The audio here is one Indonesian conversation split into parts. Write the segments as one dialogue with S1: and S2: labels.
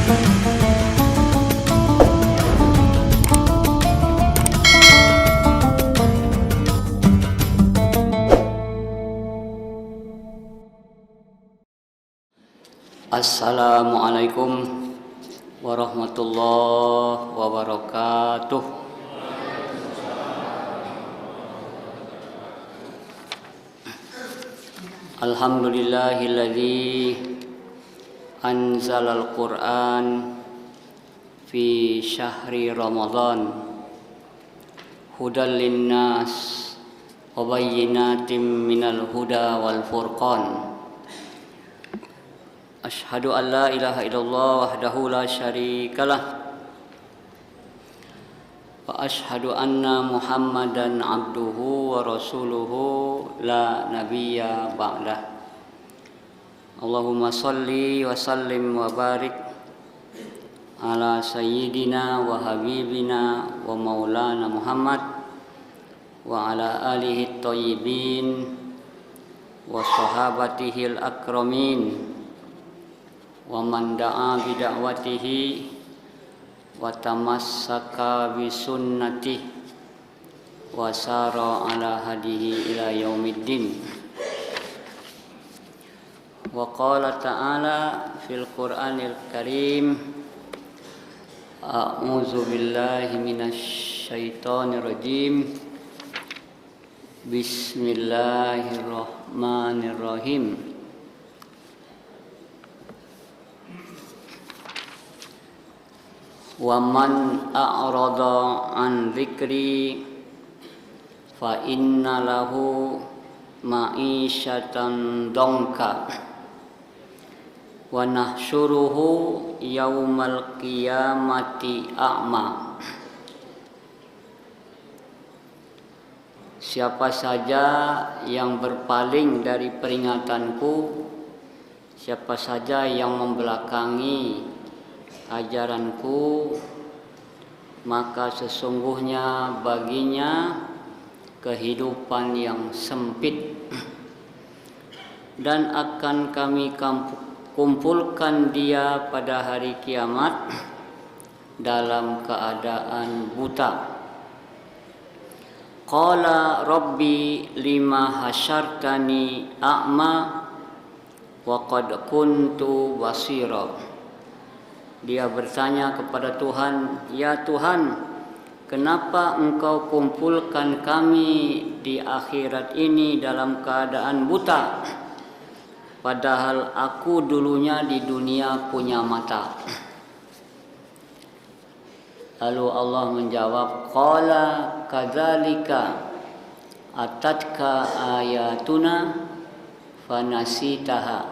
S1: Assalamualaikum warahmatullahi wabarakatuh. Alhamdulillahilladzi anzalal Qur'an fi syahri Ramadan hudal linnas wa bayyinatin minal huda wal furqan. Asyhadu an la ilaha illallah wahdahu la syarikalah wa asyhadu anna Muhammadan abduhu wa rasuluhu la nabiyya ba'dah. Allahumma salli wa sallim wa barik ala sayyidina wa habibina wa maulana Muhammad wa ala alihi thayyibin wa sahabatihil akramin wa man da'a bi da'watihi wa tamassaka bi sunnatihi wa sara ala hadihi ila yaumiddin. Wa qala ta'ala fil Qur'anil Karim, a'udzu billahi minasy syaithanir rajim. Bismillahirrahmanirrahim. Wa man a'rada an dzikri fa inna lahu ma'isyatan dongka wa nahsyuruhu yaumal qiyamati a'ma. Siapa saja yang berpaling dari peringatanku, siapa saja yang membelakangi ajaranku, maka sesungguhnya baginya kehidupan yang sempit, dan akan kami kumpulkan dia pada hari kiamat dalam keadaan buta. Qala rabbi lima hasyartani a'ma wa qad kuntu basira. Dia bertanya kepada Tuhan, ya Tuhan, kenapa engkau kumpulkan kami di akhirat ini dalam keadaan buta, padahal aku dulunya di dunia punya mata. Lalu Allah menjawab, qala kadzalika atatka ayatuna fanasitaha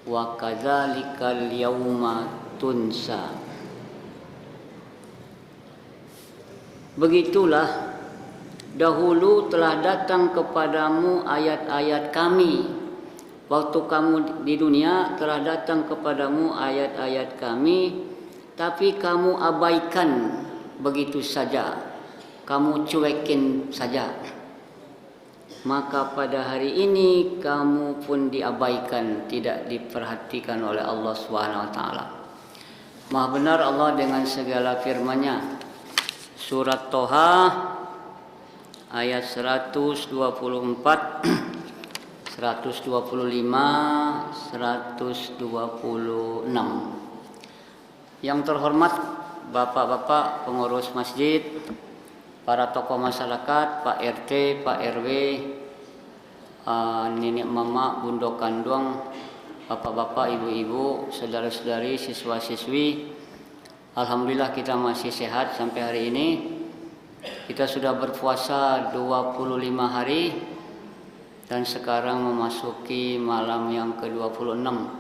S1: wa kadzalikal yauma tunsa. Begitulah dahulu telah datang kepadamu ayat-ayat kami. Waktu kamu di dunia telah datang kepadamu ayat-ayat kami, tapi kamu abaikan begitu saja, kamu cuekin saja. Maka pada hari ini kamu pun diabaikan, tidak diperhatikan oleh Allah Subhanahu wa taala. Maha benar Allah dengan segala firman-Nya. Surat Toha ayat 124, 125, 126. Yang terhormat Bapak-bapak pengurus masjid, para tokoh masyarakat, Pak RT, Pak RW, nenek mama, bunda kandung, bapak-bapak, ibu-ibu, saudara-saudari, siswa-siswi. Alhamdulillah kita masih sehat sampai hari ini. Kita sudah berpuasa 25 hari dan sekarang memasuki malam yang ke-26.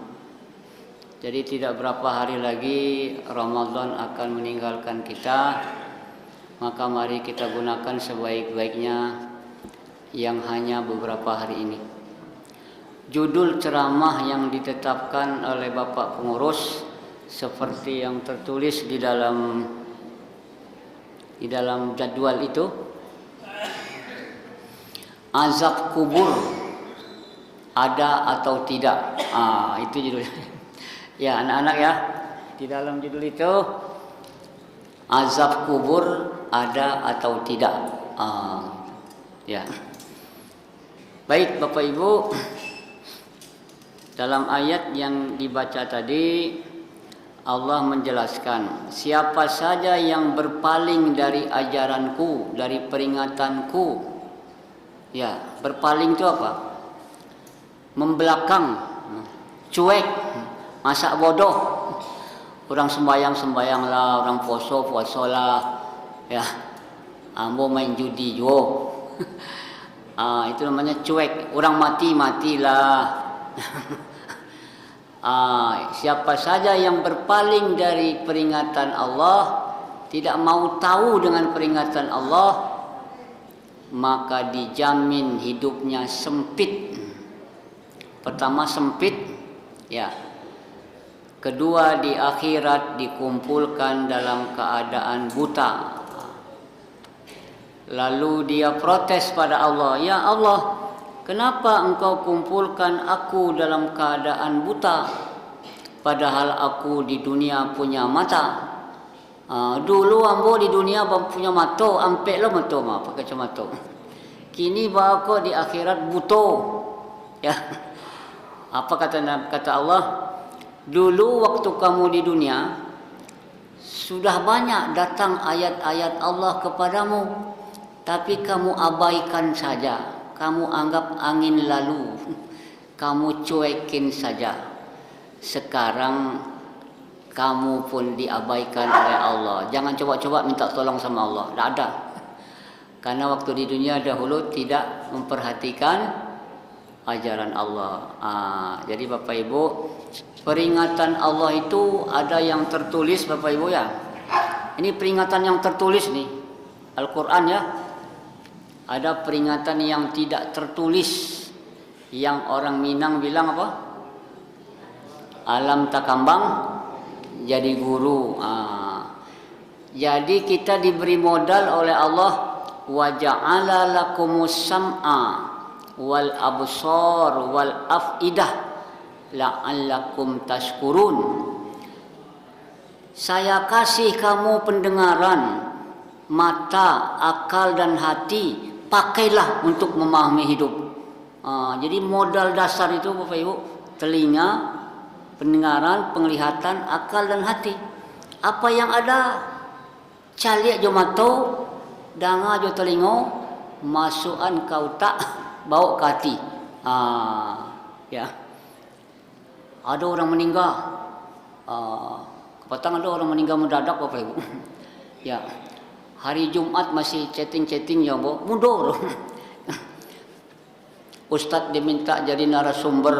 S1: Jadi tidak berapa hari lagi Ramadan akan meninggalkan kita. Maka mari kita gunakan sebaik-baiknya yang hanya beberapa hari ini. Judul ceramah yang ditetapkan oleh Bapak Pengurus seperti yang tertulis di dalam jadwal itu, azab kubur ada atau tidak. Itu judulnya. Ya anak-anak ya, di dalam judul itu azab kubur ada atau tidak. Ya. Baik Bapak Ibu, dalam ayat yang dibaca tadi Allah menjelaskan, siapa saja yang berpaling dari ajaranku, dari peringatanku. Ya, berpaling itu apa? Membelakang, cuek, masa bodoh. Orang sembayang lah, orang puasa lah, ya, ambo main judi juga. Itu namanya cuek. Orang matilah. Siapa saja yang berpaling dari peringatan Allah, tidak mau tahu dengan peringatan Allah, maka dijamin hidupnya sempit. Pertama sempit, ya. Kedua, di akhirat dikumpulkan dalam keadaan buta. Lalu dia protes pada Allah, ya Allah, kenapa engkau kumpulkan aku dalam keadaan buta, padahal aku di dunia punya mata. Dulu ambo di dunia punya mata, ampe lo mata pakai kacamata. Kini bawa di akhirat buta. Ya. Apa kata Allah? Dulu waktu kamu di dunia sudah banyak datang ayat-ayat Allah kepadamu, tapi kamu abaikan saja. Kamu anggap angin lalu, kamu cuekin saja. Sekarang kamu pun diabaikan oleh Allah. Jangan coba-coba minta tolong sama Allah, tidak ada. Karena waktu di dunia dahulu tidak memperhatikan ajaran Allah. Jadi Bapak Ibu, peringatan Allah itu ada yang tertulis Bapak Ibu ya. Ini peringatan yang tertulis nih, Al-Quran ya. Ada peringatan yang tidak tertulis, yang orang Minang bilang apa? Alam takambang jadi guru. Jadi kita diberi modal oleh Allah, wa ja'ala lakumus sam'a wal absar wal afidah la'allakum tashkurun. Saya kasih kamu pendengaran, mata, akal dan hati, pakailah untuk memahami hidup. Jadi modal dasar itu Bapak Ibu, telinga, pendengaran, penglihatan, akal dan hati. Apa yang ada caliak jo mato, danga jo telingo, masukan kau tak bawa ke hati. Ya. Ada orang meninggal. Kepatang ada orang meninggal mendadak Bapak Ibu. Ya. Hari Jumat masih chatting ya, Bu. Mundur. Ustadz diminta jadi narasumber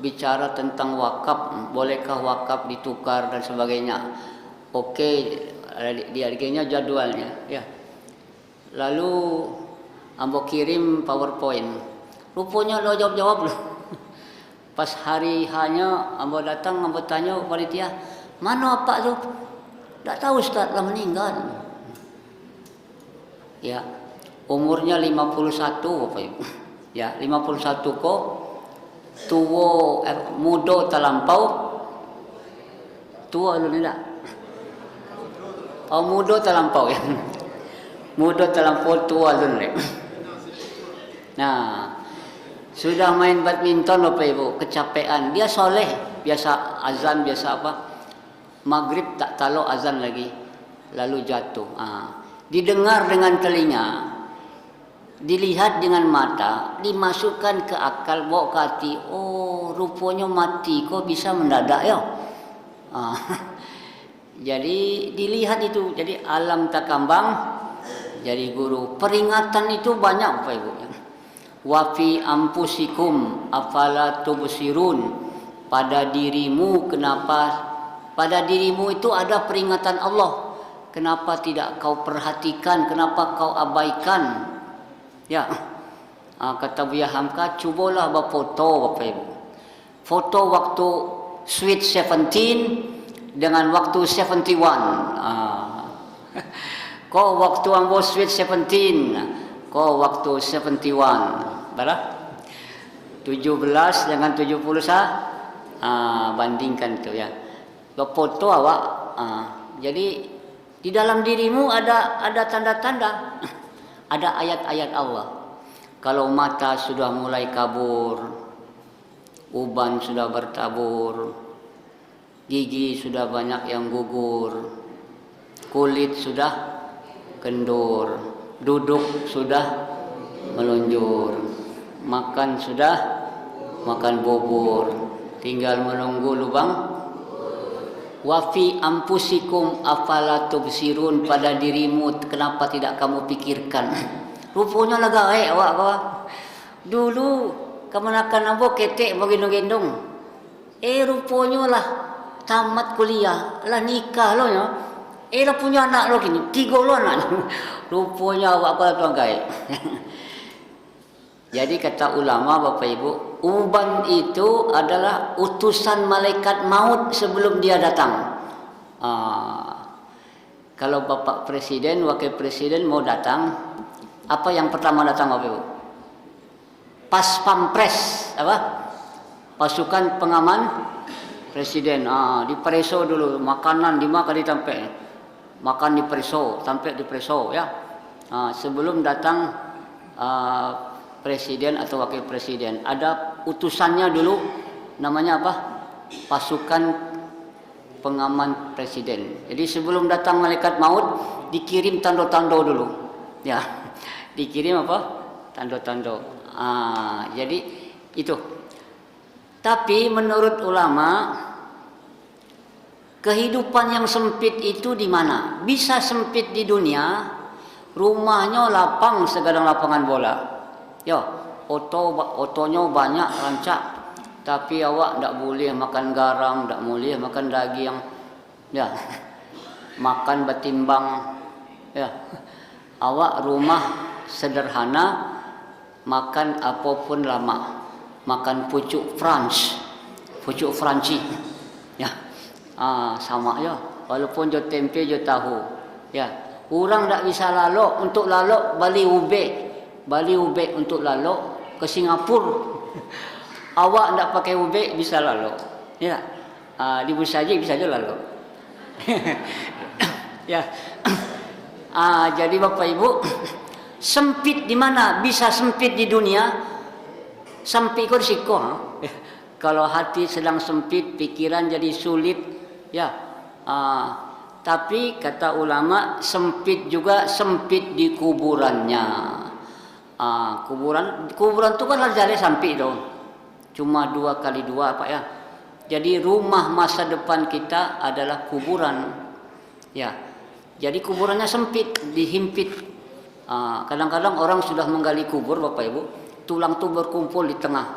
S1: bicara tentang wakaf, bolehkah wakaf ditukar dan sebagainya. Oke, di harganya jadwalnya, ya. Lalu ambo kirim PowerPoint. Rupanya lo jawab loh. Pas hari hanya ambo datang, ambo tanya panitia, mana apa tu? Tak tahu Ustaz, lah meninggal. Ya, umurnya 51 Bapak Ibu. Ya, 51 kok tua, muda terlampau. Tua dulu tidak? Oh, muda terlampau ya. Muda terlampau, tua dulu. Nah, sudah main badminton Bapak Ibu, kecapean. Dia soleh, biasa azan, biasa apa. Maghrib tak tahu azan lagi, lalu jatuh. Didengar dengan telinga, dilihat dengan mata, dimasukkan ke akal, bawa ke hati. Oh, rupanya mati kok bisa mendadak ya. Jadi dilihat itu, jadi alam takambang jadi guru. Peringatan itu banyak Bapak Ibu. Wa fi ampusikum afala tubsirun. Pada dirimu, kenapa pada dirimu itu ada peringatan Allah? Kenapa tidak kau perhatikan? Kenapa kau abaikan? Ya, kata Buya Hamka, cubalah berfoto Bapak Ibu. Foto waktu Sweet 17 dengan waktu 71. Kau waktu ambo Sweet 17, kau waktu 71. Berapa? 17 dengan 70 bandingkan itu ya. foto awak. Jadi di dalam dirimu ada tanda-tanda, ada ayat-ayat Allah. Kalau mata sudah mulai kabur, uban sudah bertabur, gigi sudah banyak yang gugur, kulit sudah kendur, duduk sudah melunjur, makan sudah makan bubur, tinggal menunggu lubang. Wa fi ampusikum afala tubsirun, pada dirimu kenapa tidak kamu pikirkan? Rupanya laga awak. Dulu kemanakan abo ketek bagi gendong. Rupanya lah tamat kuliah, lah nikah lo ya. Lah punya anak lo kini, 3 lo anak. Rupanya awak apa tuan gai. Jadi kata ulama Bapak Ibu, uban itu adalah utusan malaikat maut sebelum dia datang. Kalau Bapak Presiden, Wakil Presiden mau datang, apa yang pertama datang Bapak Ibu? Pas Pampres, apa? Pasukan pengaman Presiden. Dipreso dulu, makanan di mana ditampe. Makan dipreso, sampai dipreso ya. Sebelum datang Presiden atau Wakil Presiden, ada utusannya dulu, namanya apa? Pasukan pengaman Presiden. Jadi sebelum datang malaikat maut, dikirim tanda-tanda dulu, ya, dikirim apa? Tanda-tanda. Jadi itu. Tapi menurut ulama, kehidupan yang sempit itu di mana? Bisa sempit di dunia, rumahnya lapang segadang lapangan bola. Ya, otonya banyak rancak, tapi awak tidak boleh makan garam, tidak boleh makan daging, ya, makan betimbang, ya. Awak rumah sederhana, makan apapun lama, makan pucuk Franci, ya, sama ya, walaupun jo tempe jo tahu, ya. Orang tidak bisa lalok, untuk lalok Bali ubek untuk lalok ke Singapura. Awak tidak pakai ubek bisa lalok, ya. Di Busaji bisa aja lalok. Ya. Jadi Bapak Ibu, sempit di mana? Bisa sempit di dunia, sempit kok risiko. Kalau hati sedang sempit, pikiran jadi sulit, ya. Tapi kata ulama, sempit juga sempit di kuburannya. Kuburan itu kan jadi sampai dong. Cuma 2x2 Pak ya. Jadi rumah masa depan kita adalah kuburan. Ya. Jadi kuburannya sempit, dihimpit. Kadang-kadang orang sudah menggali kubur Bapak Ibu, tulang itu berkumpul di tengah,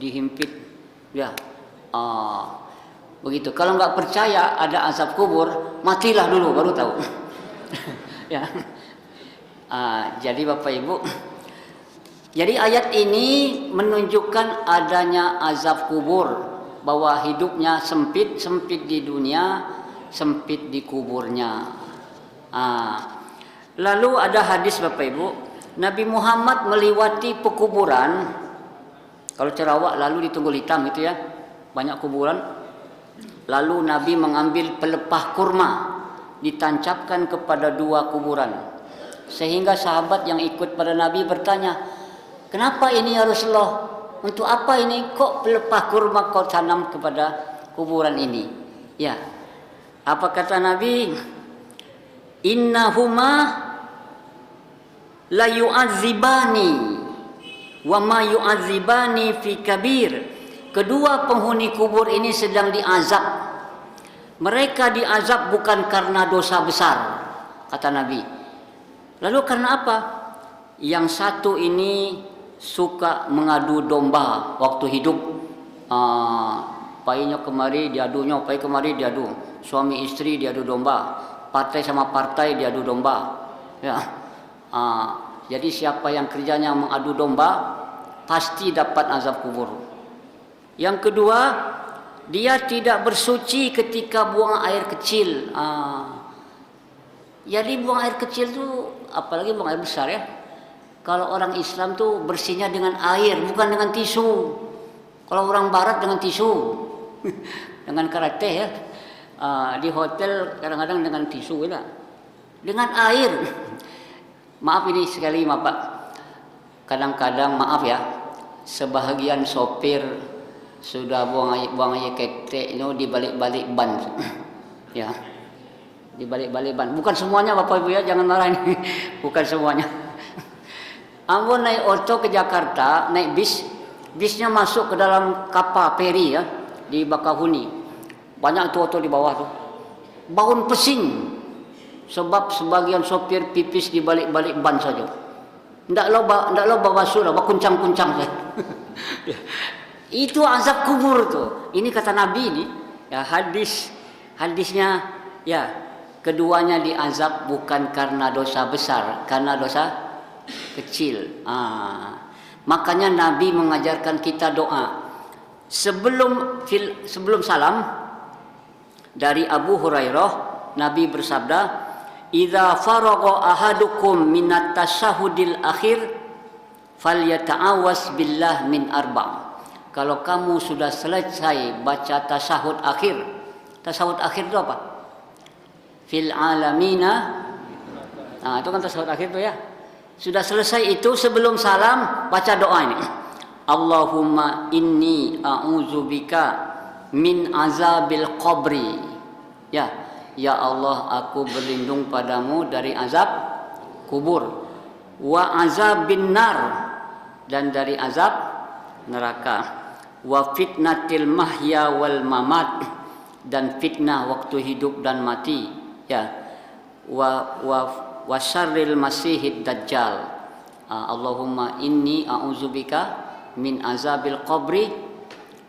S1: dihimpit. Ya. Begitu. Kalau nggak percaya ada azab kubur, matilah dulu baru tahu. Ya. Jadi Bapak Ibu, jadi ayat ini menunjukkan adanya azab kubur, bahwa hidupnya sempit di dunia, sempit di kuburnya. Lalu ada hadis Bapak Ibu, Nabi Muhammad melewati pekuburan. Kalau Cerawak lalu di Tunggul Hitam itu ya, banyak kuburan. Lalu Nabi mengambil pelepah kurma, ditancapkan kepada 2 kuburan. Sehingga sahabat yang ikut pada Nabi bertanya, kenapa ini ya Rasulullah? Untuk apa ini? Kok pelepah kurma kau tanam kepada kuburan ini? Ya. Apa kata Nabi? Innahuma la yu'adzibani wa ma yu'adzibani fi kabir. Kedua penghuni kubur ini sedang diazab. Mereka diazab bukan karena dosa besar, kata Nabi. Lalu karena apa? Yang satu ini suka mengadu domba waktu hidup. Painya kemari diadunya, pai kemari diadu. Suami istri diadu domba. Partai sama partai diadu domba. Ya. Jadi siapa yang kerjanya mengadu domba pasti dapat azab kubur. Yang kedua, dia tidak bersuci ketika buang air kecil. Jadi buang air kecil tu, apalagi buang air besar ya. Kalau orang Islam tu bersihnya dengan air, bukan dengan tisu. Kalau orang Barat dengan tisu, dengan karate ya. Di hotel kadang-kadang dengan tisu lah, dengan air. Maaf ini sekali Pak, kadang-kadang maaf ya, sebahagian sopir sudah buang air ketek itu di balik-balik ban. Ya, di balik-balik ban. Bukan semuanya Bapak Ibu ya, jangan marah ini. Bukan semuanya. Ambon naik oto ke Jakarta, naik bisnya masuk ke dalam kapal feri ya, di Bakahuni. Banyak tuh oto di bawah tuh. Baun pesing. Sebab sebagian sopir pipis di balik-balik ban saja. Ndaklah bawa surah, kuncang-kuncang saja. Itu azab kubur tuh. Ini kata Nabi ini, ya hadisnya ya, keduanya diazab bukan karena dosa besar, karena dosa kecil. Makanya Nabi mengajarkan kita doa. Sebelum salam dari Abu Hurairah, Nabi bersabda, "Idza faragha ahadukum minat tasyahudil akhir falyata'awwas billah min arba'." Kalau kamu sudah selesai baca tasyahud akhir. Tasyahud akhir itu apa? Fil alamina. Itu kan tasyahud akhir itu ya. Sudah selesai itu, sebelum salam baca doa ini. Allahumma inni a'udzubika min azabil qabri. Ya Allah, aku berlindung padamu dari azab kubur, wa azabin nar, dan dari azab neraka, wa fitnatil mahya wal mamat, dan fitnah waktu hidup dan mati, ya, wa syarril masihid dajjal. Allahumma inni a'udzubika min azabil qabri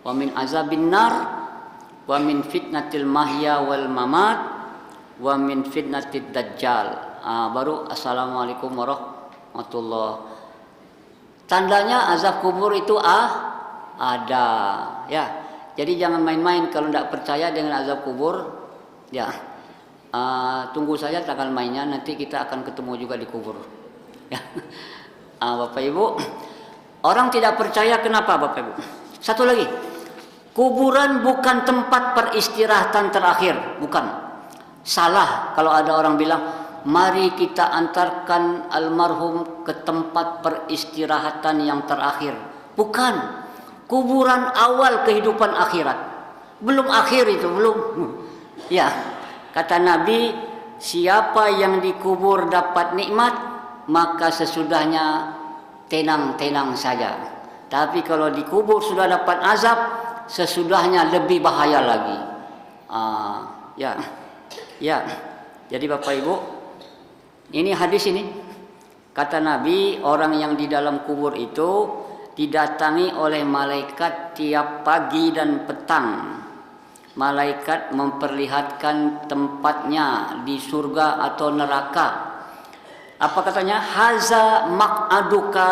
S1: wa min azabin nar wa min fitnatil mahya wal mamat wa min fitnatid dajjal. Baru assalamualaikum warahmatullah. Tandanya azab kubur itu ada ya. Jadi jangan main-main kalau tidak percaya dengan azab kubur ya. Tunggu saja tanggal mainnya, nanti kita akan ketemu juga di kubur ya. Bapak Ibu, orang tidak percaya kenapa Bapak Ibu? Satu lagi, kuburan bukan tempat peristirahatan terakhir, bukan. Salah kalau ada orang bilang, mari kita antarkan almarhum ke tempat peristirahatan yang terakhir. Bukan, kuburan awal kehidupan akhirat. Belum akhir itu, belum. Ya, kata Nabi, siapa yang dikubur dapat nikmat, maka sesudahnya tenang-tenang saja. Tapi kalau dikubur sudah dapat azab, sesudahnya lebih bahaya lagi. Ya, jadi Bapak Ibu, ini hadis ini, kata Nabi, orang yang di dalam kubur itu didatangi oleh malaikat tiap pagi dan petang. Malaikat memperlihatkan tempatnya di surga atau neraka. Apa katanya? Haza maq'aduka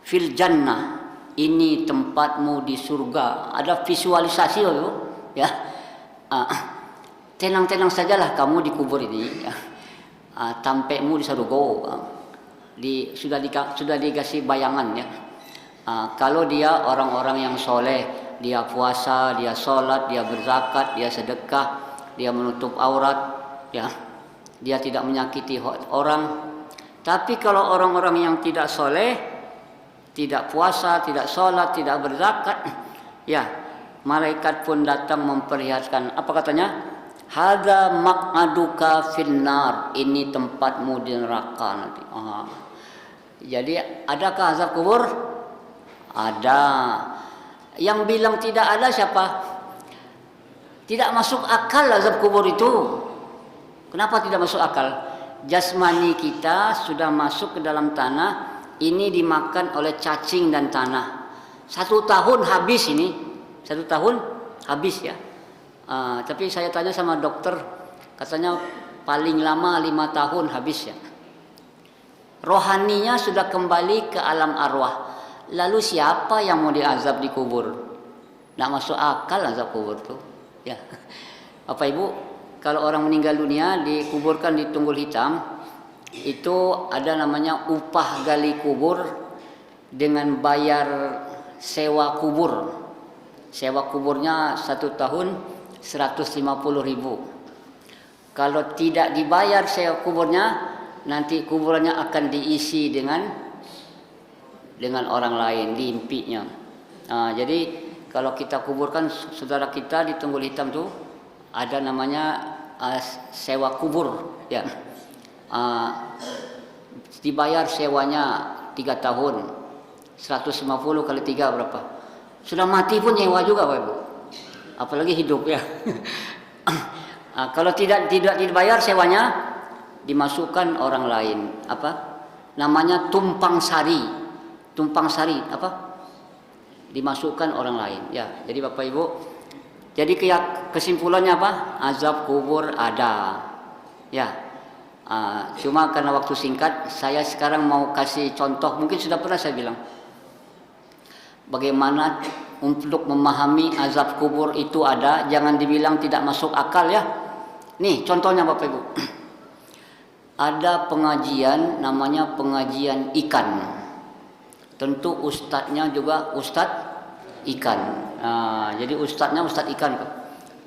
S1: fil jannah. Ini tempatmu di surga. Ada visualisasi loh, ya. Tenang-tenang sajalah kamu di kubur ini, ya. Tampekmu di surga. Sudah dikasih bayangan ya. Kalau dia orang-orang yang soleh, dia puasa, dia sholat, dia berzakat, dia sedekah, dia menutup aurat, ya, dia tidak menyakiti orang. Tapi kalau orang-orang yang tidak soleh, tidak puasa, tidak sholat, tidak berzakat, ya, malaikat pun datang memperlihatkan. Apa katanya? Hadza maq'aduka finnar. Ini tempatmu di neraka nanti. Jadi adakah azab kubur? Ada. Yang bilang tidak ada siapa? Tidak masuk akal azab kubur itu. Kenapa tidak masuk akal? Jasmani kita sudah masuk ke dalam tanah, ini dimakan oleh cacing dan tanah. 1 tahun habis ini. 1 tahun habis ya. Tapi saya tanya sama dokter, katanya paling lama 5 tahun habis ya. Rohaninya sudah kembali ke alam arwah. Lalu siapa yang mau diazab di kubur? Nggak masuk akal azab kubur tuh. Ya, Bapak Ibu, kalau orang meninggal dunia dikuburkan di Tunggul Hitam, itu ada namanya upah gali kubur dengan bayar sewa kubur. Sewa kuburnya 1 tahun 150.000. Kalau tidak dibayar sewa kuburnya, nanti kuburannya akan diisi dengan orang lain, diimpinya. Jadi kalau kita kuburkan saudara kita di Tunggul Hitam tuh ada namanya sewa kubur, ya. Dibayar sewanya 3 tahun. 150 kali 3 berapa? Sudah mati pun nyewa juga, Bapak Ibu. Apalagi hidup, ya. Kalau tidak dibayar sewanya, dimasukkan orang lain. Apa? Namanya tumpang sari. Tumpang sari apa? Dimasukkan orang lain. Ya, jadi Bapak Ibu, jadi kesimpulannya apa? Azab kubur ada. Ya. Cuma karena waktu singkat, saya sekarang mau kasih contoh. Mungkin sudah pernah saya bilang. Bagaimana untuk memahami azab kubur itu ada, jangan dibilang tidak masuk akal, ya. Nih contohnya Bapak Ibu. Ada pengajian namanya pengajian ikan. Tentu ustadznya juga ustadz ikan. Jadi ustadznya ustadz ikan,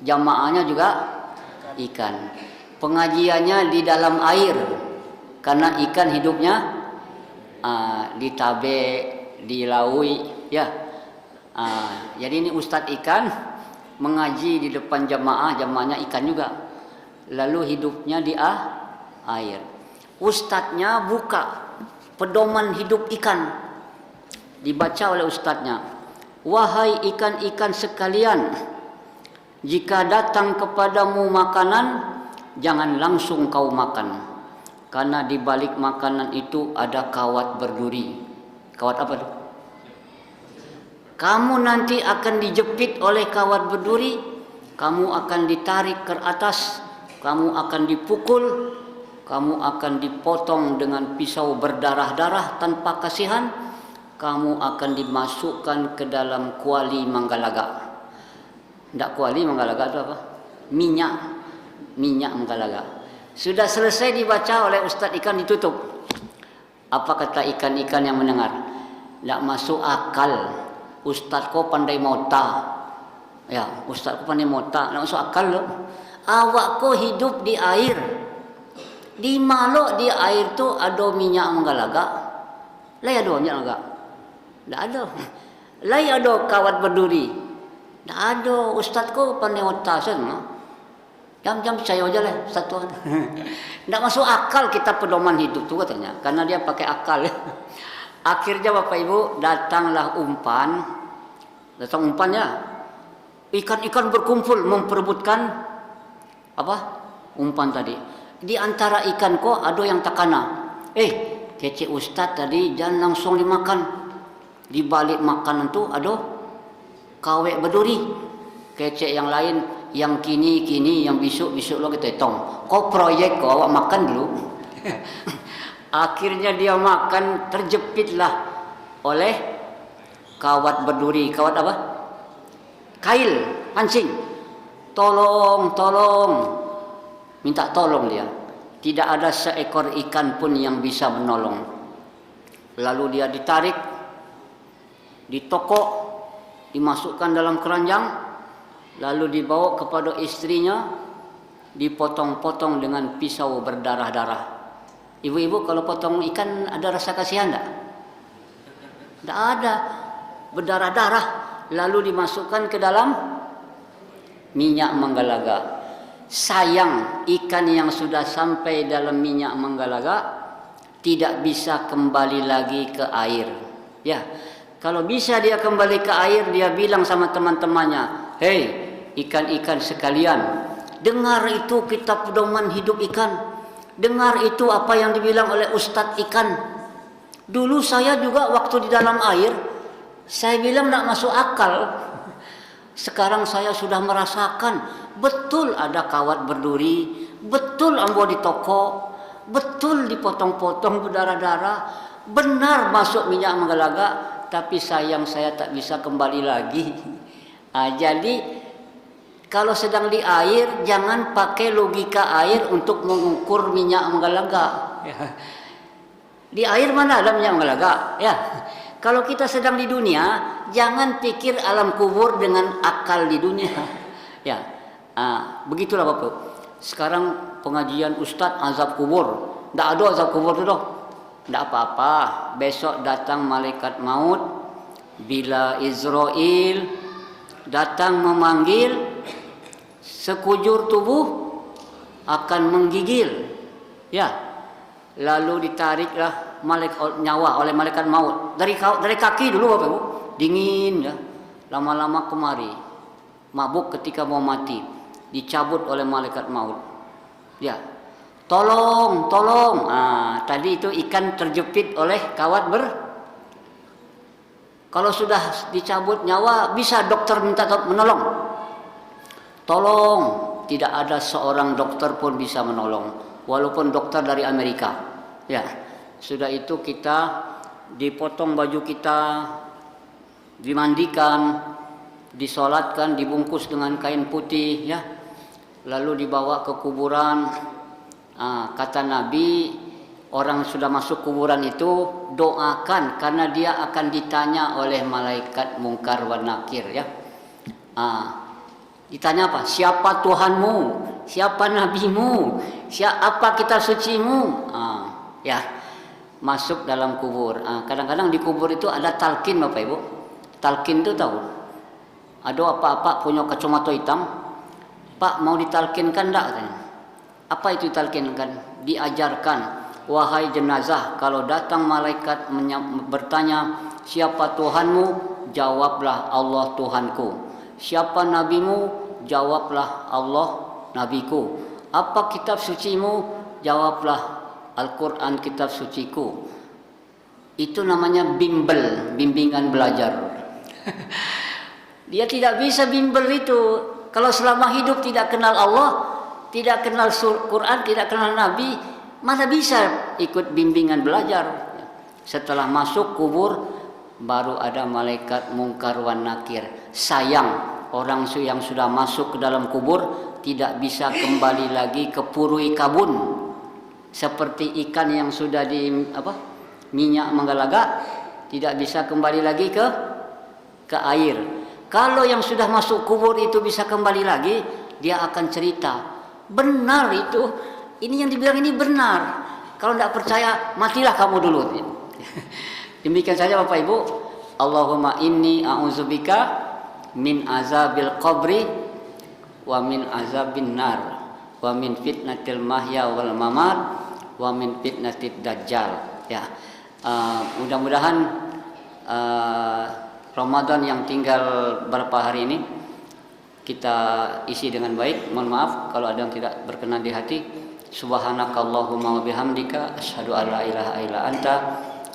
S1: jamaahnya juga ikan. Pengajiannya di dalam air karena ikan hidupnya di tabe, di laui, ya. Jadi ini ustadz ikan mengaji di depan jamaahnya ikan juga. Lalu hidupnya di air. Ustadznya buka pedoman hidup ikan. Dibaca oleh ustadznya, wahai ikan-ikan sekalian, jika datang kepadamu makanan, jangan langsung kau makan, karena di balik makanan itu ada kawat berduri. Kawat apa tuh? Kamu nanti akan dijepit oleh kawat berduri, kamu akan ditarik ke atas, kamu akan dipukul, kamu akan dipotong dengan pisau berdarah-darah tanpa kasihan, kamu akan dimasukkan ke dalam kuali manggalaga. Tidak, kuali manggalaga itu apa? Minyak manggalaga. Sudah selesai dibaca oleh ustadz ikan, ditutup. Apa kata ikan-ikan yang mendengar? Tidak masuk akal. Ustadz kau pandai mota. Ya, ustadz kau pandai mota. Tidak masuk akal loh. Awak kau hidup di air. Di malo di air tu ada minyak manggalaga. Lah ada minyak manggalaga. Tak ada. Lai ada kawat berduri. Tak ada. Ustaz ko pandai otak semua. Jam-jam percaya aja lah satu. Tak masuk akal kita pedoman hidup tu katanya. Karena dia pakai akal. Akhirnya Bapak Ibu datanglah umpan. Datang umpannya. Ikan-ikan berkumpul memperebutkan apa? Umpan tadi. Di antara ikan ko ada yang takana. Kece Ustaz tadi jangan langsung dimakan. Di balik makanan tu ada kawek berduri. Kecek yang lain, yang kini, yang besok lo kita hitung. Kau proyek kau awak makan dulu. Akhirnya dia makan, terjepitlah oleh kawat berduri. Kawat apa? Kail, pancing. Tolong. Minta tolong dia. Tidak ada seekor ikan pun yang bisa menolong. Lalu dia ditarik, ditokok, dimasukkan dalam keranjang, lalu dibawa kepada istrinya, dipotong-potong dengan pisau berdarah-darah. Ibu-ibu kalau potong ikan ada rasa kasihan tak? Tak ada, berdarah-darah, lalu dimasukkan ke dalam minyak manggalaga. Sayang, ikan yang sudah sampai dalam minyak manggalaga tidak bisa kembali lagi ke air. Ya. Kalau bisa dia kembali ke air, dia bilang sama teman-temannya, hei ikan-ikan sekalian, dengar itu kitab pedoman hidup ikan. Dengar itu apa yang dibilang oleh ustadz ikan. Dulu saya juga waktu di dalam air, saya bilang tidak masuk akal. Sekarang saya sudah merasakan, betul ada kawat berduri, betul ambo ditokok, betul dipotong-potong berdarah-darah, benar masuk minyak manggalaga. Tapi sayang saya tak bisa kembali lagi. Jadi kalau sedang di air, jangan pakai logika air untuk mengukur minyak manggalaga. Di air mana ada minyak manggalaga? Ya. Kalau kita sedang di dunia, jangan pikir alam kubur dengan akal di dunia. Ya. Begitulah Bapak. Sekarang pengajian Ustadz azab kubur. Tidak ada azab kubur itu doh. Tidak apa-apa. Besok datang malaikat maut. Bila Israel datang memanggil, sekujur tubuh akan menggigil. Ya. Lalu ditariklah nyawa oleh malaikat maut. Dari kaki dulu Bapak Ibu. Dingin ya. Lama-lama kemari. Mabuk ketika mau mati. Dicabut oleh malaikat maut. Ya. Tolong. Tadi itu ikan terjepit oleh kawat Kalau sudah dicabut nyawa, bisa dokter minta menolong. Tolong, tidak ada seorang dokter pun bisa menolong, walaupun dokter dari Amerika. Ya, sudah itu kita dipotong baju kita, dimandikan, disolatkan, dibungkus dengan kain putih, ya. Lalu dibawa ke kuburan. Kata Nabi, orang sudah masuk kuburan itu doakan karena dia akan ditanya oleh malaikat mungkar wa nakir ya. Ditanya apa? Siapa Tuhanmu? Siapa nabimu? Siapa kitab sucimu? Ya. Masuk dalam kubur. Kadang-kadang di kubur itu ada talqin Bapak Ibu. Talqin itu tahu? Ada apa-apa punya kacamata hitam. Pak mau ditalkinkan enggak katanya. Apa itu talkinkan? Diajarkan. Wahai jenazah, kalau datang malaikat bertanya, siapa Tuhanmu? Jawablah Allah Tuhanku. Siapa nabimu? Jawablah Allah nabiku. Apa kitab sucimu? Jawablah Al-Quran kitab suciku. Itu namanya bimbel, bimbingan belajar. Dia tidak bisa bimbel itu. Kalau selama hidup tidak kenal Allah, tidak kenal Quran, tidak kenal Nabi, mana bisa ikut bimbingan belajar. Setelah masuk kubur baru ada malaikat mungkar wan nakir. Sayang orang yang sudah masuk ke dalam kubur tidak bisa kembali lagi ke purui kabun. Seperti ikan yang sudah di minyak menggalaga tidak bisa kembali lagi ke air. Kalau yang sudah masuk kubur itu bisa kembali lagi, dia akan cerita. Benar itu. Ini yang dibilang ini benar. Kalau tidak percaya, matilah kamu dulu. Demikian saja Bapak Ibu. Allahumma inni a'udzubika min azabil qabri wa min azabin nar wa min fitnatil mahya wal mamat wa min fitnatid dajjal. Ya. Mudah-mudahan Ramadan yang tinggal berapa hari ini kita isi dengan baik. Mohon maaf kalau ada yang tidak berkenan di hati. Subhanakallahumma wa bihamdika asyhadu an la ilaha illa anta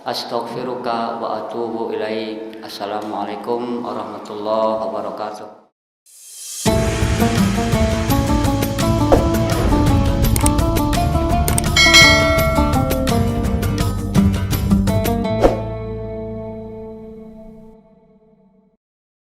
S1: astaghfiruka wa atubu ilaik. Assalamualaikum warahmatullahi wabarakatuh.